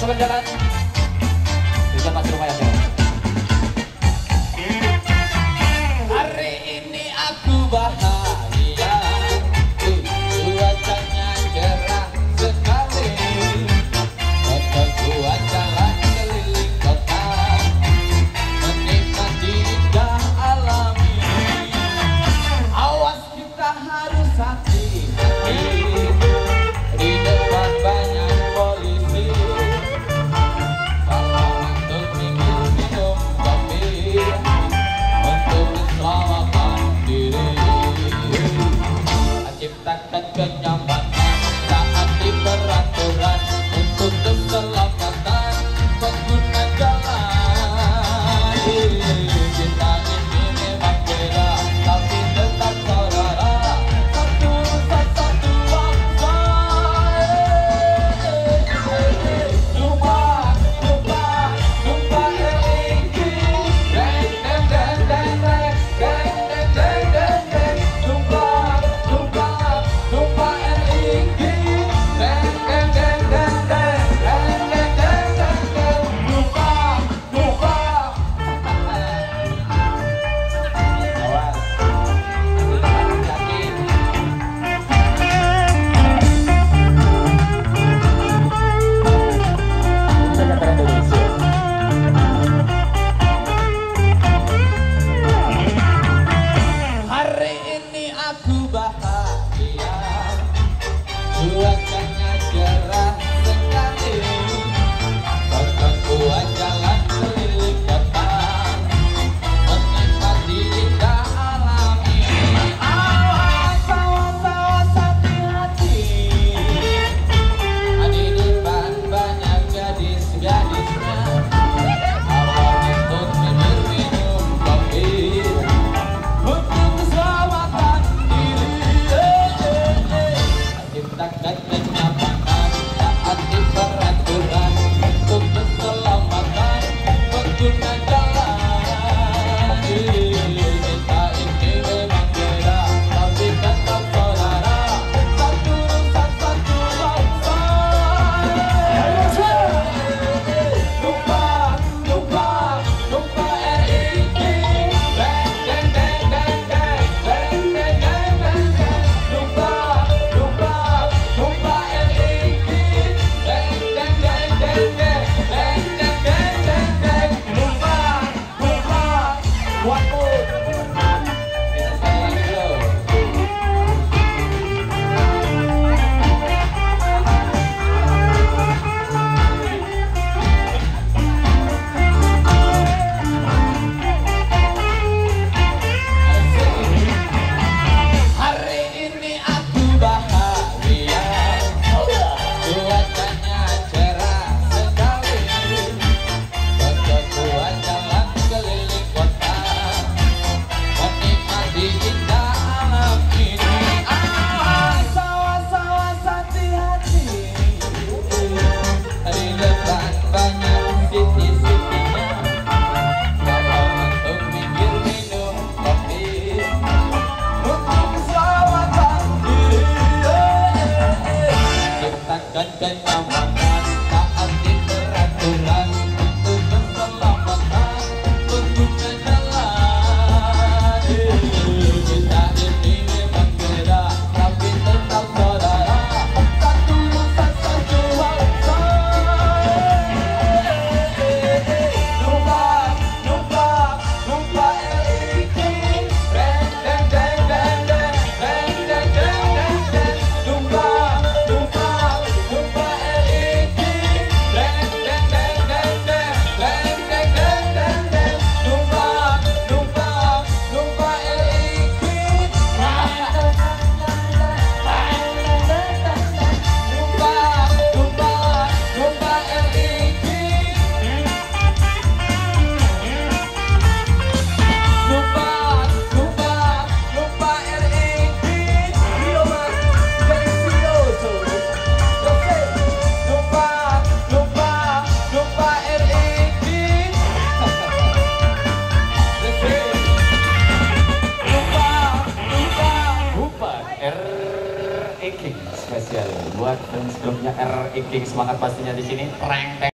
masukkan jalan. Bisa masuk rumah ya. Hari ini aku bahagia, cuacanya cerah sekali. Foto gua jalan keliling kota, menikmati indah alam ini. Awas kita harus hati-hati, di depan banyak polisi. Kalau untuk minum kopi, untuk keselamatan diri. Ciptakan kenyamanan, taati peraturan untuk keselamatan pengguna jalan. Kita ini memang beda, tapi tetap saudara. Satu rasa, satu bangsa. Lupa LIG. Deng deng deng deng deng deng deng deng deng. Lupa LIG. Deng deng deng deng deng deng deng deng deng. Lupa. Awas. Hati-hati. Hari ini aku bahagia, cuacanya cerah sekali. Foto gua jalan keliling kota, menikmati indah alam ini. Awas, hati-hati. Di depan banyak gadis-gadisnya. Awas untuk minum kopi, untuk keselamatan diri. Ciptakan kenyamanan, taati peraturan untuk keselamatan pengguna jalan. Kita ini memang beda, tapi tetap saudara. Satu rasa, satu bangsa. Lupa LIG. Deng deng deng deng deng deng deng deng deng deng. Lupa LIG. Deng deng deng deng deng deng deng deng deng deng. Lupa. One more. Kita sekali lagi dulu. Hari ini aku bahagia, cuacanya cerah sekali. Foto gua jalan keliling kota, menikmati indah alam ini. Awas, hati-hati. Di depan banyak siti-sitinya. Kalau untuk minum kopi, untuk keselamatan diri. Ciptakan kenyamanan, taati peraturan untuk keselamatan pengguna jalan. Kita ini memang beda, tapi tetap saudara. Satu rasa, satu bangsa. Lupa LIG. Deng deng deng deng deng deng deng deng deng deng. Lupa LIG. Deng deng deng deng deng deng deng deng deng deng. Lupa LIG. Lupa LIG. Lupa LIG. Rio mas, delicioso. Lupa LIG. Lupa RE King spesial buat sebelumnya RE King, semangat pastinya di sini.